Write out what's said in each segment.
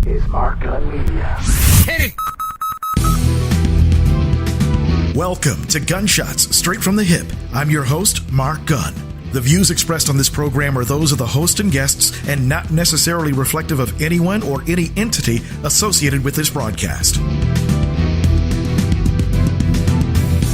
is Mark Gunn Media. Hit it! Welcome to Gunshots Straight from the Hip. I'm your host, Mark Gunn. The views expressed on this program are those of the host and guests and not necessarily reflective of anyone or any entity associated with this broadcast.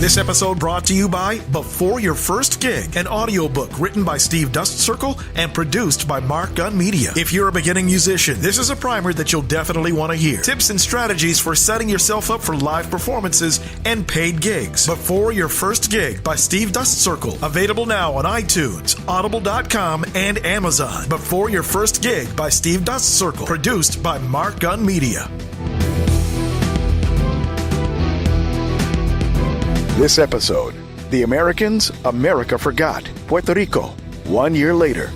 This episode brought to you by Before Your First Gig, an audiobook written by Steve Dustcircle and produced by Mark Gunn Media. If you're a beginning musician, this is a primer that you'll definitely want to hear. Tips and strategies for setting yourself up for live performances and paid gigs. Before Your First Gig by Steve Dustcircle. Available now on iTunes, Audible.com, and Amazon. Before Your First Gig by Steve Dustcircle. Produced by Mark Gunn Media. This episode, The Americans America Forgot, Puerto Rico, 1 year later.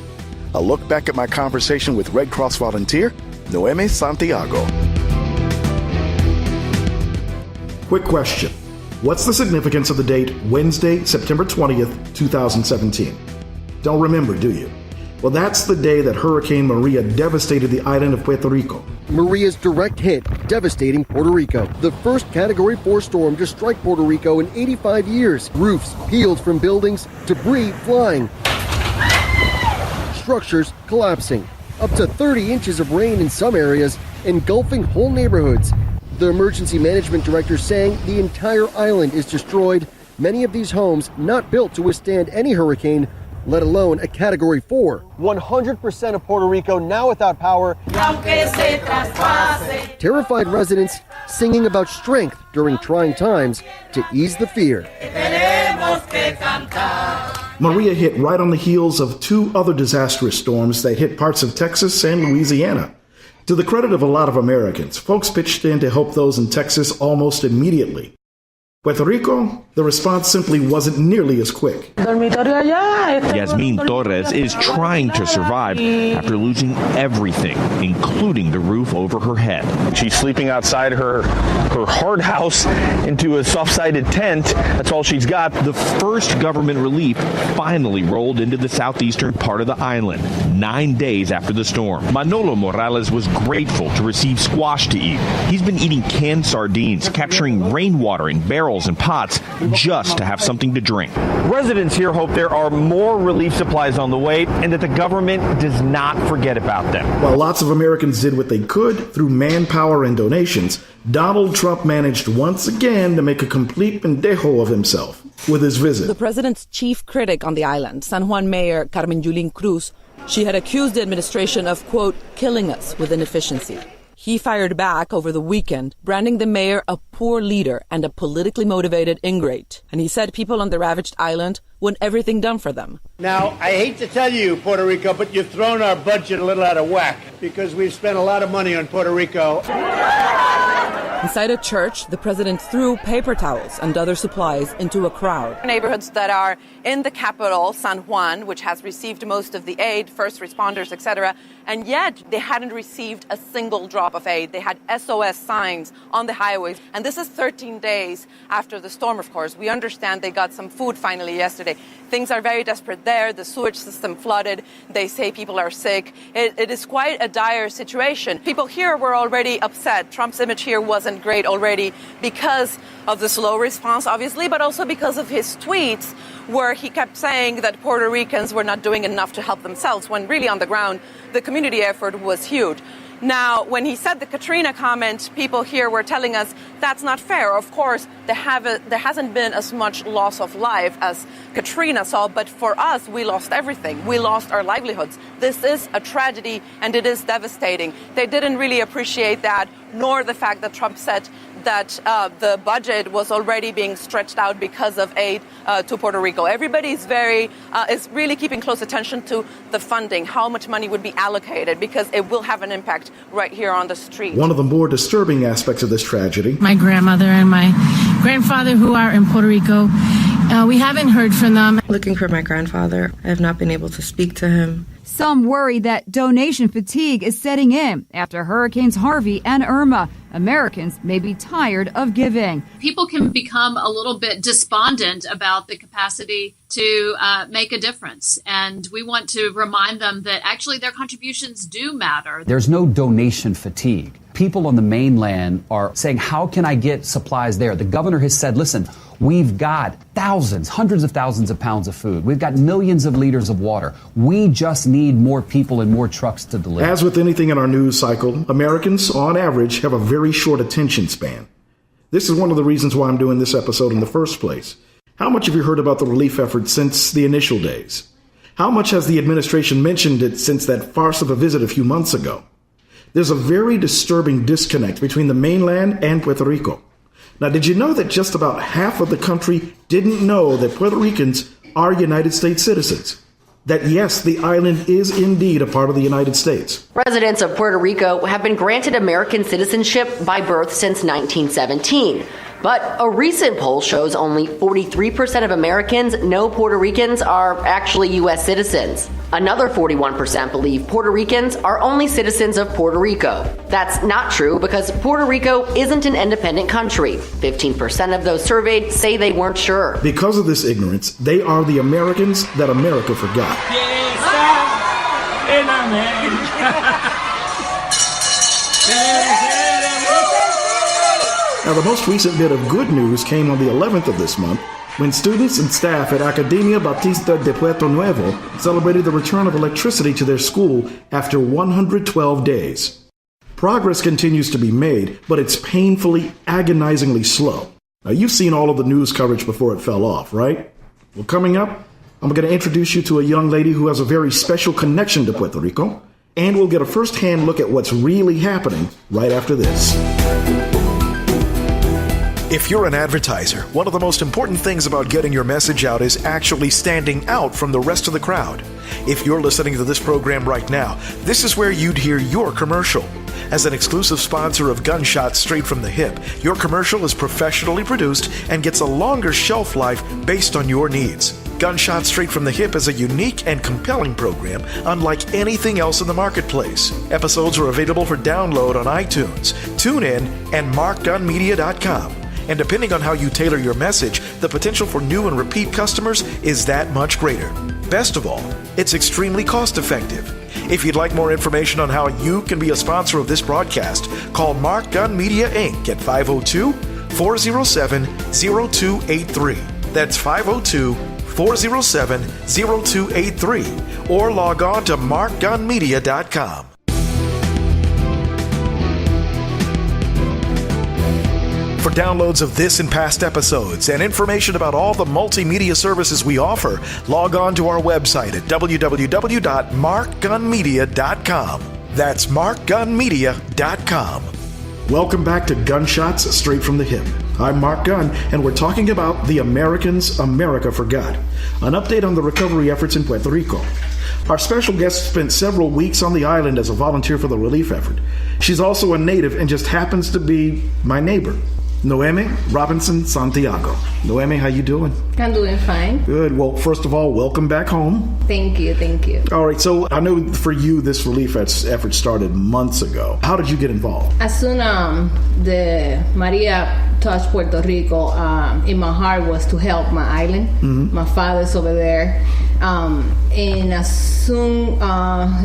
A look back at my conversation with Red Cross volunteer, Noemi Santiago. Quick question. What's the significance of the date Wednesday, September 20th, 2017? Don't remember, do you? Well, that's the day that Hurricane Maria devastated the island of Puerto Rico. Maria's direct hit, devastating Puerto Rico. The first Category 4 storm to strike Puerto Rico in 85 years. Roofs peeled from buildings, debris flying, structures collapsing. Up to 30 inches of rain in some areas, engulfing whole neighborhoods. The emergency management director saying the entire island is destroyed. Many of these homes not built to withstand any hurricane, let alone a Category 4. 100% of Puerto Rico now without power. Terrified residents singing about strength during trying times to ease the fear. Maria hit right on the heels of two other disastrous storms that hit parts of Texas and Louisiana. To the credit of a lot of Americans, folks pitched in to help those in Texas almost immediately. Puerto Rico, the response simply wasn't nearly as quick. Yasmin Torres is trying to survive after losing everything, including the roof over her head. She's sleeping outside her hard house into a soft-sided tent. That's all she's got. The first government relief finally rolled into the southeastern part of the island, 9 days after the storm. Manolo Morales was grateful to receive squash to eat. He's been eating canned sardines, capturing rainwater in barrels and pots just to have something to drink. Residents here hope there are more relief supplies on the way and that the government does not forget about them. While lots of Americans did what they could through manpower and donations, Donald Trump managed once again to make a complete pendejo of himself with his visit. The president's chief critic on the island, San Juan Mayor Carmen Yulín Cruz, she had accused the administration of, quote, killing us with inefficiency. He fired back over the weekend, branding the mayor a poor leader and a politically motivated ingrate. And he said people on the ravaged island want everything done for them. Now, I hate to tell you, Puerto Rico, but you've thrown our budget a little out of whack because we've spent a lot of money on Puerto Rico. Inside a church, the president threw paper towels and other supplies into a crowd. Neighborhoods that are in the capital, San Juan, which has received most of the aid, first responders, etc., and yet they hadn't received a single drop of aid. They had SOS signs on the highways, and this is 13 days after the storm, of course. We understand they got some food finally yesterday. Things are very desperate there. The sewage system flooded. They say people are sick. It is quite a dire situation. People here were already upset. Trump's image here wasn't great already because of the slow response, obviously, but also because of his tweets where he kept saying that Puerto Ricans were not doing enough to help themselves, when really on the ground, the community effort was huge. Now, when he said the Katrina comment, people here were telling us that's not fair. Of course, there hasn't been as much loss of life as Katrina saw, but for us, we lost everything. We lost our livelihoods. This is a tragedy, and it is devastating. They didn't really appreciate that, nor the fact that Trump said that the budget was already being stretched out because of aid to Puerto Rico. Everybody is really keeping close attention to the funding, how much money would be allocated, because it will have an impact right here on the street. One of the more disturbing aspects of this tragedy. My grandmother and my grandfather who are in Puerto Rico, we haven't heard from them. Looking for my grandfather. I have not been able to speak to him. Some worry that donation fatigue is setting in after Hurricanes Harvey and Irma. Americans may be tired of giving. People can become a little bit despondent about the capacity to make a difference. And we want to remind them that actually their contributions do matter. There's no donation fatigue. people on the mainland are saying, how can I get supplies there? The governor has said, listen, we've got thousands, hundreds of thousands of pounds of food. We've got millions of liters of water. We just need more people and more trucks to deliver. As with anything in our news cycle, Americans, on average, have a very short attention span. This is one of the reasons why I'm doing this episode in the first place. How much have you heard about the relief effort since the initial days? How much has the administration mentioned it since that farce of a visit a few months ago? There's a very disturbing disconnect between the mainland and Puerto Rico. Now, did you know that just about half of the country didn't know that Puerto Ricans are United States citizens? That, yes, the island is indeed a part of the United States. Residents of Puerto Rico have been granted American citizenship by birth since 1917. But a recent poll shows only 43% of Americans know Puerto Ricans are actually U.S. citizens. Another 41% believe Puerto Ricans are only citizens of Puerto Rico. That's not true because Puerto Rico isn't an independent country. 15% of those surveyed say they weren't sure. Because of this ignorance, they are the Americans that America forgot. Now, the most recent bit of good news came on the 11th of this month when students and staff at Academia Bautista de Puerto Nuevo celebrated the return of electricity to their school after 112 days. Progress continues to be made, but it's painfully, agonizingly slow. Now, you've seen all of the news coverage before it fell off, right? Well, coming up, I'm going to introduce you to a young lady who has a very special connection to Puerto Rico, and we'll get a first-hand look at what's really happening right after this. If you're an advertiser, one of the most important things about getting your message out is actually standing out from the rest of the crowd. If you're listening to this program right now, this is where you'd hear your commercial. As an exclusive sponsor of Gunshots Straight from the Hip, your commercial is professionally produced and gets a longer shelf life based on your needs. Gunshots Straight from the Hip is a unique and compelling program unlike anything else in the marketplace. Episodes are available for download on iTunes, TuneIn, and MarkGunMedia.com. And depending on how you tailor your message, the potential for new and repeat customers is that much greater. Best of all, it's extremely cost-effective. If you'd like more information on how you can be a sponsor of this broadcast, call Mark Gun Media, Inc. at 502-407-0283. That's 502-407-0283. Or log on to markgunmedia.com. For downloads of this and past episodes and information about all the multimedia services we offer, log on to our website at www.markgunmedia.com. That's markgunmedia.com. Welcome back to Gunshots Straight from the Hip. I'm Mark Gunn, and we're talking about the Americans America Forgot, an update on the recovery efforts in Puerto Rico. Our special guest spent several weeks on the island as a volunteer for the relief effort. She's also a native and just happens to be my neighbor, Noemi Santiago. Noemi, how you doing? I'm doing fine. Good. Well, first of all, welcome back home. Thank you. All right, so I know for you this relief effort started months ago. How did you get involved? As soon the Maria touched Puerto Rico, in my heart was to help my island. Mm-hmm. My father's over there. And as soon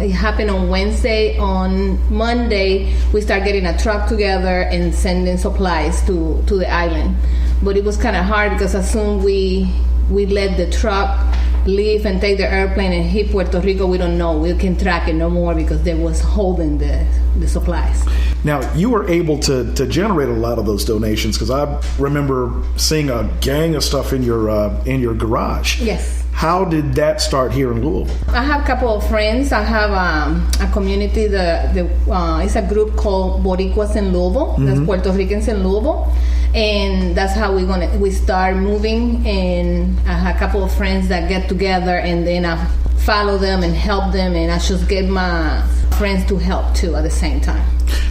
it happened on Wednesday, on Monday we start getting a truck together and sending supplies to the island. But it was kind of hard because as soon we let the truck leave and take the airplane and hit Puerto Rico, we don't know. We can track it no more because they was holding the supplies. Now, you were able to generate a lot of those donations because I remember seeing a gang of stuff in your garage. Yes. How did that start here in Louisville? I have a couple of friends. I have a community. It's a group called Boricuas in Louisville. Mm-hmm. That's Puerto Ricans in Louisville, and that's how we start moving. And I have a couple of friends that get together, and then I follow them and help them, and I just get my friends to help too at the same time.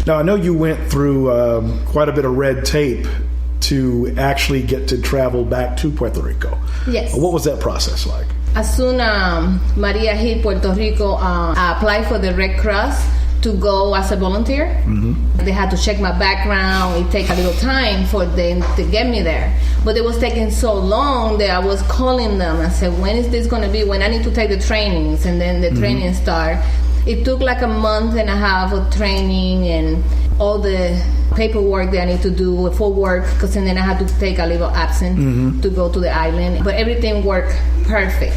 Now, I know you went through quite a bit of red tape to actually get to travel back to Puerto Rico. Yes. What was that process like? As soon Maria hit Puerto Rico, I applied for the Red Cross to go as a volunteer. Mm-hmm. They had to check my background. It take a little time for them to get me there. But it was taking so long that I was calling them. I said, when is this going to be? When I need to take the trainings? And then the training start. It took like a month and a half of training and all the paperwork that I need to do for work, because then I had to take a little absent to go to the island. But everything worked perfect.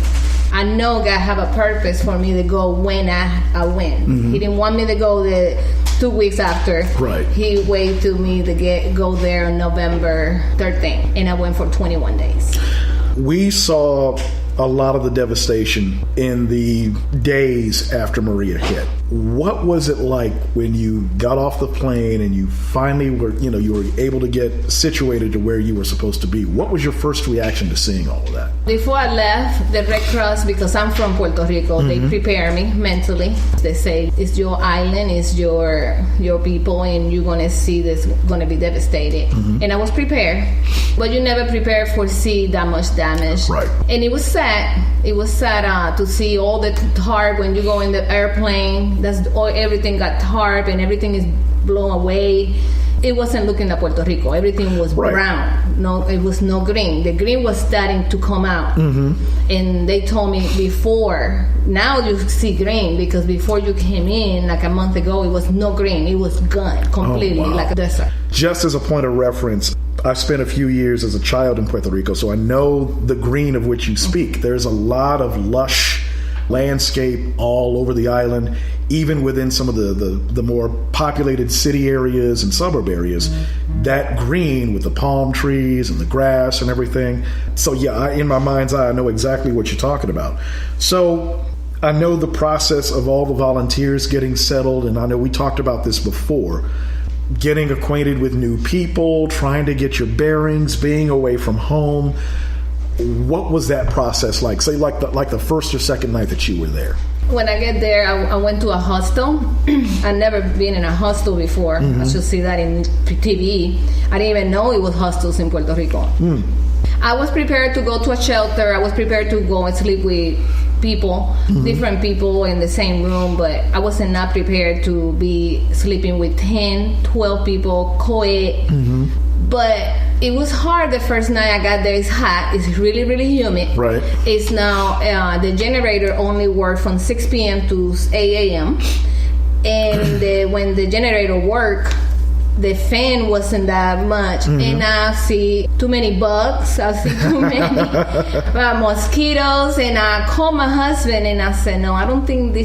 I know God have a purpose for me to go when I win. He didn't want me to go the 2 weeks after. Right. He waited to me to go there on November 13th, and I went for 21 days. We saw a lot of the devastation in the days after Maria hit. What was it like when you got off the plane and you finally were, you were able to get situated to where you were supposed to be? What was your first reaction to seeing all of that? Before I left, the Red Cross, because I'm from Puerto Rico, they prepare me mentally. They say, it's your island, it's your people, and you're going to see this going to be devastated. And I was prepared, but you never prepare for see that much damage. Right. And it was sad. It was sad to see all the tarp when you go in the airplane. Everything got tarp and everything is blown away. It wasn't looking at Puerto Rico. Everything was brown. No, it was no green. The green was starting to come out. And they told me before, now you see green, because before you came in, like a month ago, it was no green. It was gone completely, like a desert. Just as a point of reference, I spent a few years as a child in Puerto Rico, so I know the green of which you speak. There's a lot of lush landscape all over the island, even within some of the more populated city areas and suburb areas. That green with the palm trees and the grass and everything. So yeah, in my mind's eye, I know exactly what you're talking about. So I know the process of all the volunteers getting settled, and I know we talked about this before. Getting acquainted with new people, trying to get your bearings, being away from home. What was that process like? Say like the first or second night that you were there. When I get there, I went to a hostel. I'd never been in a hostel before. I should see that in TV. I didn't even know it was hostels in Puerto Rico. I was prepared to go to a shelter. I was prepared to go and sleep with people, different people in the same room, but I was not prepared to be sleeping with 10, 12 people, co-ed. But it was hard the first night I got there. It's hot. It's really, really humid. Right. It's now, the generator only worked from 6 p.m. to 8 a.m. And when the generator worked, the fan wasn't that much. And I see too many bugs. I see too many mosquitoes. And I called my husband and I said, no, I don't think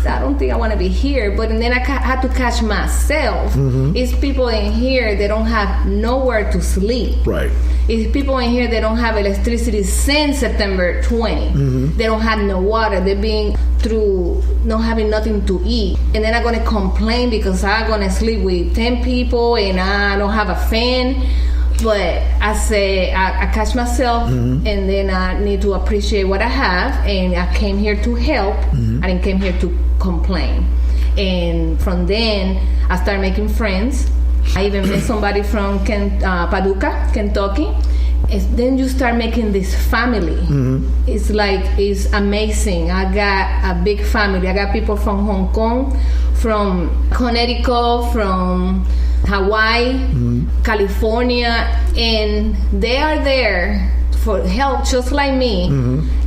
I want to be here. But then I had to catch myself. It's people in here, they don't have nowhere to sleep. Right. It's people in here that don't have electricity since September 20. They don't have no water. They're being through not having nothing to eat. And then I'm going to complain because I'm going to sleep with 10 people and I don't have a fan. But I say, I catch myself and then I need to appreciate what I have. And I came here to help. I didn't came here to complain. And from then, I started making friends. I even met somebody from Paducah, Kentucky. Then you start making this family. It's amazing. I got a big family. I got people from Hong Kong, from Connecticut, from Hawaii, California, and they are there for help just like me.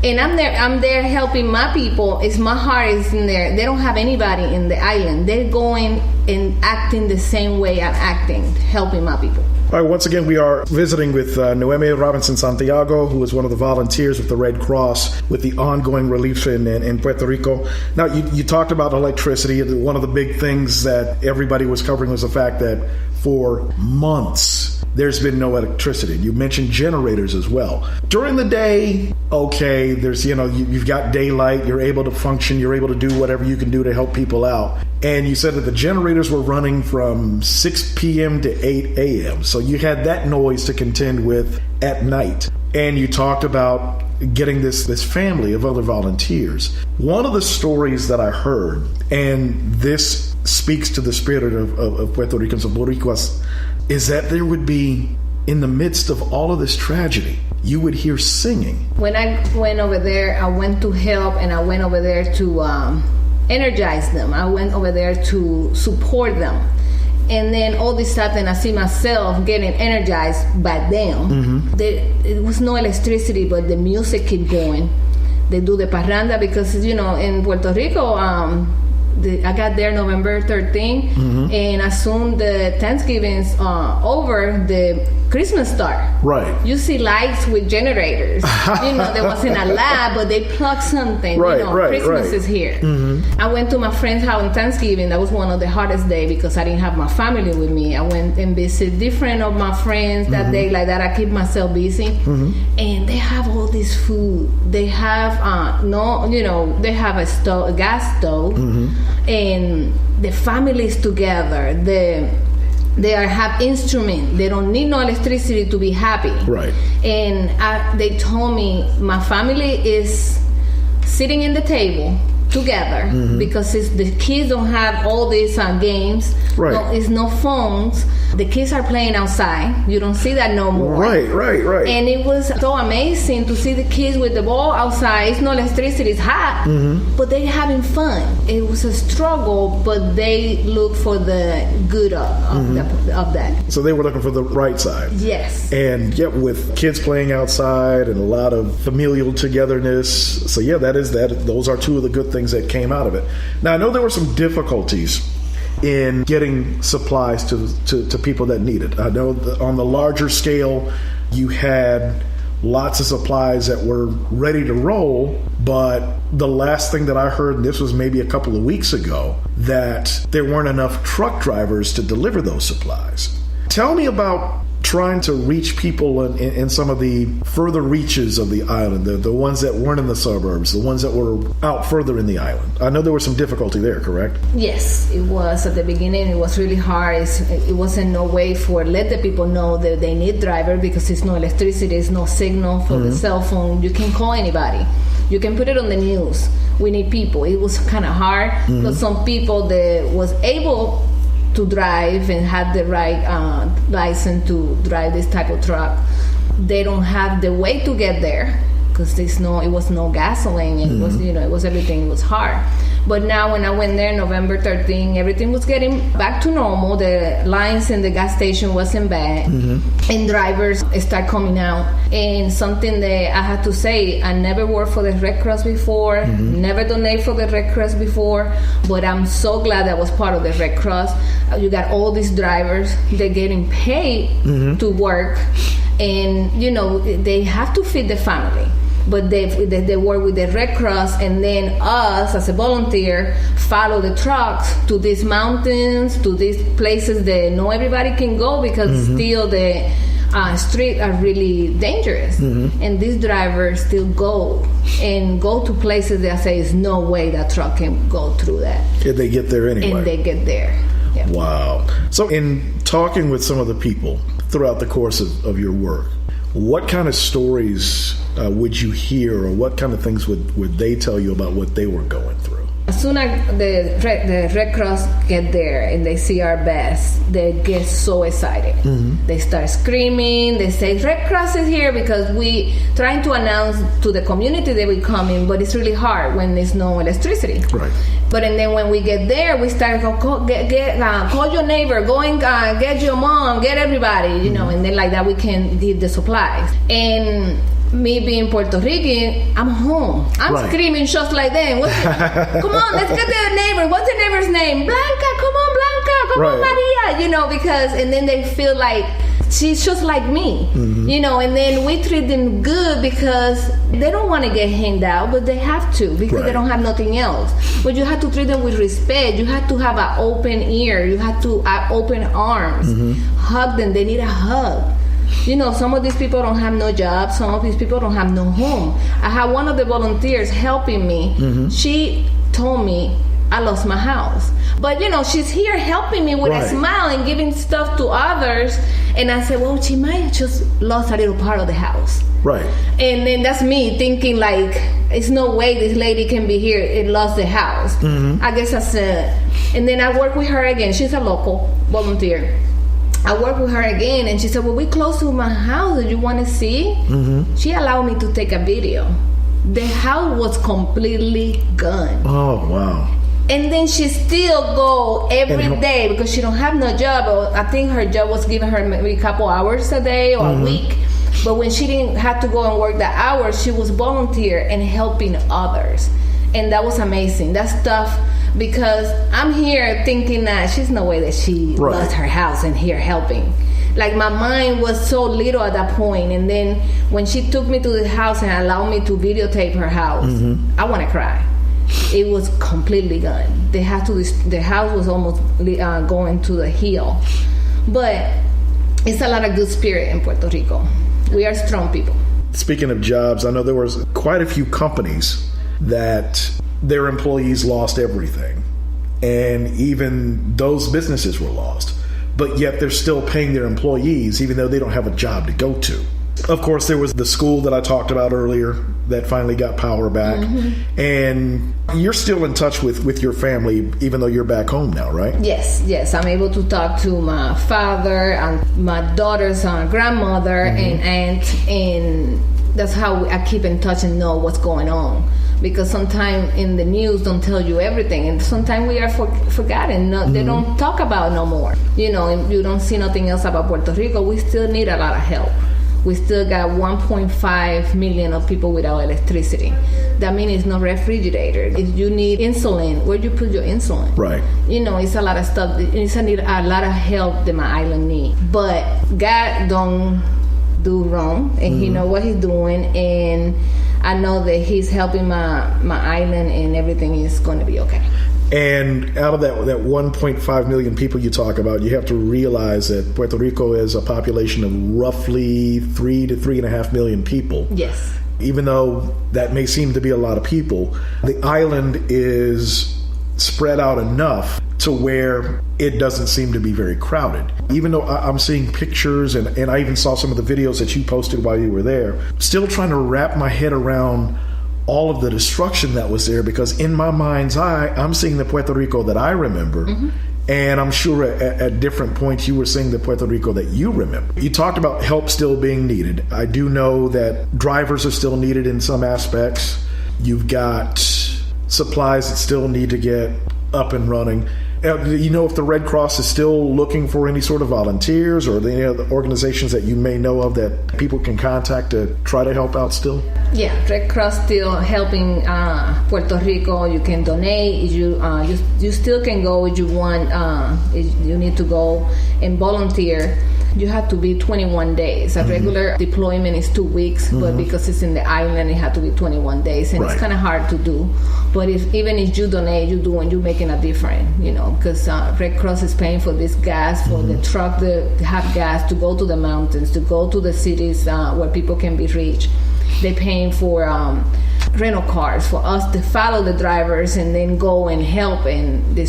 And I'm there helping my people. My heart is in there. They don't have anybody in the island. They're going and acting the same way I'm acting, helping my people. All right, once again, we are visiting with Noemi Santiago, who is one of the volunteers with the Red Cross with the ongoing relief in Puerto Rico. Now, you talked about electricity. One of the big things that everybody was covering was the fact that for months, there's been no electricity. You mentioned generators as well. During the day, okay, there's, you've got daylight, you're able to function, you're able to do whatever you can do to help people out. And you said that the generators were running from 6 p.m. to 8 a.m. So you had that noise to contend with at night. And you talked about getting this family of other volunteers. One of the stories that I heard, and this speaks to the spirit of Puerto Ricans, of Boricuas, is that there would be, in the midst of all of this tragedy, you would hear singing. When I went over there, I went to help, and I went over there to energize them. I went over there to support them. And then all of a sudden, I see myself getting energized by them. There was no electricity, but the music kept going. They do the parranda because, in Puerto Rico, I got there November 13th, and as soon the Thanksgiving's over, the Christmas start. Right. You see lights with generators. There wasn't a lab, but they plugged something. Right, Christmas is here. I went to my friend's house on Thanksgiving. That was one of the hardest days because I didn't have my family with me. I went and visited different of my friends that day. Like that, I keep myself busy. And they have all this food. They have they have a stove, a gas stove, and the families together. They have instruments. They don't need no electricity to be happy. Right. And they told me my family is sitting in the table together because the kids don't have all these games. Right. It's no phones. The kids are playing outside. You don't see that no more. Right. And it was so amazing to see the kids with the ball outside. It's no electricity. It's hot, but they're having fun. It was a struggle, but they look for the good of that. So they were looking for the right side. Yes. And with kids playing outside and a lot of familial togetherness. So those are two of the good things that came out of it. Now I know there were some difficulties in getting supplies to people that need it. I know on the larger scale, you had lots of supplies that were ready to roll, but the last thing that I heard, and this was maybe a couple of weeks ago, that there weren't enough truck drivers to deliver those supplies. Tell me about trying to reach people in some of the further reaches of the island, the ones that weren't in the suburbs, the ones that were out further in the island. I know there was some difficulty there, correct? Yes, it was. At the beginning, it was really hard. It wasn't no way let the people know that they need driver because there's no electricity, there's no signal for the cell phone. You can call anybody. You can put it on the news. We need people. It was kind of hard, but some people that was able to drive and had the right license to drive this type of truck, they don't have the way to get there because it was no gasoline and it was everything was hard. But now when I went there November 13, everything was getting back to normal. The lines in the gas station wasn't bad, and drivers start coming out. And something that I had to say, I never worked for the Red Cross before, never donated for the Red Cross before, but I'm so glad I was part of the Red Cross. You got all these drivers, they're getting paid to work, and they have to feed the family. But they work with the Red Cross, and then us as a volunteer follow the trucks to these mountains, to these places that not everybody can go because still the streets are really dangerous. And these drivers still go to places that say there's no way that truck can go through that. And they get there anyway. And they get there. Yeah. Wow. So in talking with some of the people throughout the course of your work, what kind of stories would you hear, or what kind of things would they tell you about what they were going through? As soon as the Red Cross get there and they see our best, they get so excited. They start screaming. They say, Red Cross is here, because we trying to announce to the community that we're coming, but it's really hard when there's no electricity. Right. But and then when we get there, we start call your neighbor, go and get your mom, get everybody, and then like that we can give the supplies. And me being Puerto Rican, I'm home. I'm screaming just like them. Come on, let's get the neighbor. What's the neighbor's name? Blanca, come on, Blanca, come on, Maria. Because, and then they feel like she's just like me, and then we treat them good because they don't want to get hanged out, but they have to because they don't have nothing else. But you have to treat them with respect. You have to have an open ear. You have to have open arms. Hug them. They need a hug. Some of these people don't have no job. Some of these people don't have no home. I had one of the volunteers helping me. She told me, I lost my house. But, she's here helping me with a smile and giving stuff to others. And I said, well, she might have just lost a little part of the house. Right. And then that's me thinking, like, it's no way this lady can be here and lost the house. I guess I said, and then I worked with her again. She's a local volunteer. I worked with her again, and she said, well, we're close to my house. Do you want to see? She allowed me to take a video. The house was completely gone. Oh, wow. And then she still go every day because she don't have no job. I think her job was giving her maybe a couple hours a day or a week. But when she didn't have to go and work the hours, she was volunteer and helping others. And that was amazing. That stuff because I'm here thinking that she's no way that she lost her house and here helping. Like, my mind was so little at that point, and then when she took me to the house and allowed me to videotape her house, I want to cry. It was completely gone. The house was almost going to the hill. But it's a lot of good spirit in Puerto Rico. We are strong people. Speaking of jobs, I know there was quite a few companies that their employees lost everything. And even those businesses were lost. But yet they're still paying their employees even though they don't have a job to go to. Of course, there was the school that I talked about earlier that finally got power back. And you're still in touch with your family even though you're back home now, right? Yes. I'm able to talk to my father and my daughter's grandmother and aunt, and that's how I keep in touch and know what's going on. Because sometimes in the news don't tell you everything, and sometimes we are forgotten. They don't talk about no more. You don't see nothing else about Puerto Rico. We still need a lot of help. We still got 1.5 million of people without electricity. That means it's no refrigerator. If you need insulin, where do you put your insulin? Right. It's a lot of stuff. It's a lot of help that my island need. But God don't do wrong, and He know what He's doing, and I know that He's helping my island, and everything is going to be okay. And out of that 1.5 million people you talk about, you have to realize that Puerto Rico is a population of roughly 3 to 3.5 million people. Yes. Even though that may seem to be a lot of people, the island is spread out enough to where it doesn't seem to be very crowded. Even though I'm seeing pictures and I even saw some of the videos that you posted while you were there, still trying to wrap my head around all of the destruction that was there, because in my mind's eye, I'm seeing the Puerto Rico that I remember. And I'm sure at different points you were seeing the Puerto Rico that you remember. You talked about help still being needed. I do know that drivers are still needed in some aspects. You've got supplies that still need to get up and running. Do you know if the Red Cross is still looking for any sort of volunteers or any other organizations that you may know of that people can contact to try to help out still? Yeah, Red Cross still helping Puerto Rico. You can donate. You still can go if you want. If you need to go and volunteer. You have to be 21 days. A regular deployment is 2 weeks, but because it's in the island, it has to be 21 days, and it's kind of hard to do. But even if you donate, you do, and you're making a difference, because Red Cross is paying for this gas, for the truck to have gas to go to the mountains, to go to the cities where people can be reached. They're paying for rental cars for us to follow the drivers and then go and help and do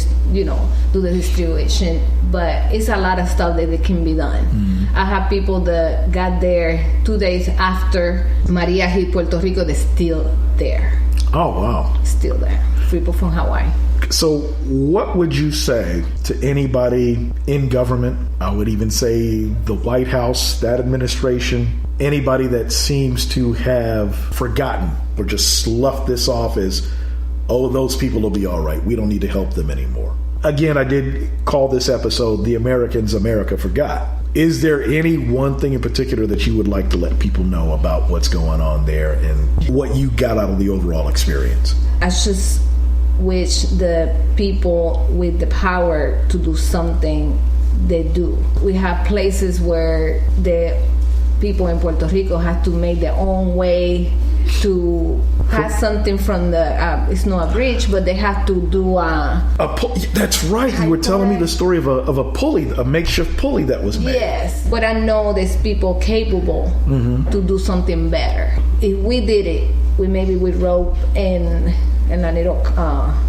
the distribution. But it's a lot of stuff that it can be done. I have people that got there 2 days after Maria hit Puerto Rico. They're still there. Oh, wow. Still there. People from Hawaii. So what would you say to anybody in government? I would even say the White House, that administration, anybody that seems to have forgotten or just sloughed this off as, oh, those people will be all right. We don't need to help them anymore. Again, I did call this episode The Americans America Forgot. Is there any one thing in particular that you would like to let people know about what's going on there and what you got out of the overall experience? I just wish the people with the power to do something, they do. We have places where the people in Puerto Rico have to make their own way to pass something from the it's not a bridge, but they have to do that's right. You were telling me the story of a pulley, a makeshift pulley that was made. Yes, but I know there's people capable to do something better. If we did it, maybe with rope and a little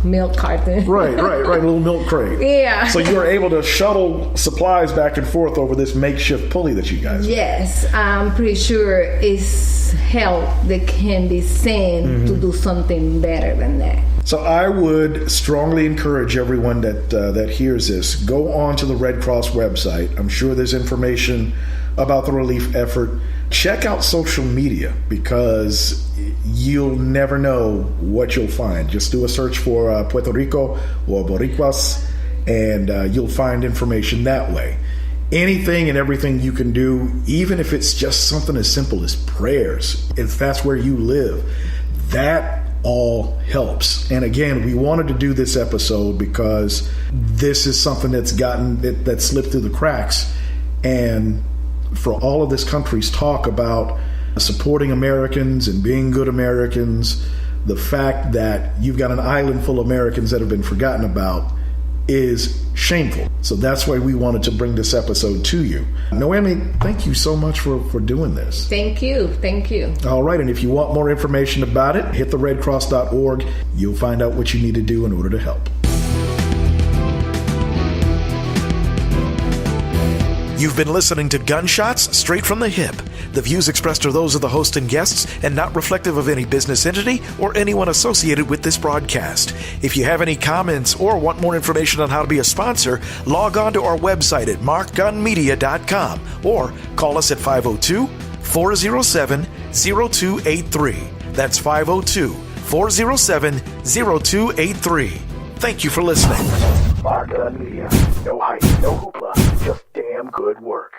milk carton. Right, a little milk crate. Yeah. So you were able to shuttle supplies back and forth over this makeshift pulley that you guys made. Yes, I'm pretty sure it's help that can be sent to do something better than that. So I would strongly encourage everyone that hears this, go on to the Red Cross website. I'm sure there's information about the relief effort. Check out social media, because you'll never know what you'll find. Just do a search for Puerto Rico or Boricuas, and you'll find information that way. Anything and everything you can do, even if it's just something as simple as prayers, if that's where you live, that all helps. And again, we wanted to do this episode because this is something that slipped through the cracks. And for all of this country's talk about supporting Americans and being good Americans, the fact that you've got an island full of Americans that have been forgotten about is shameful. So that's why we wanted to bring this episode to you. Noemi, thank you so much for doing this. Thank you. Thank you. All right. And if you want more information about it, hit the redcross.org. You'll find out what you need to do in order to help. You've been listening to Gunshots Straight from the Hip. The views expressed are those of the host and guests and not reflective of any business entity or anyone associated with this broadcast. If you have any comments or want more information on how to be a sponsor, log on to our website at markgunmedia.com or call us at 502-407-0283. That's 502-407-0283. Thank you for listening. Mark Gun Media. No hype, no hoopla, just damn good work.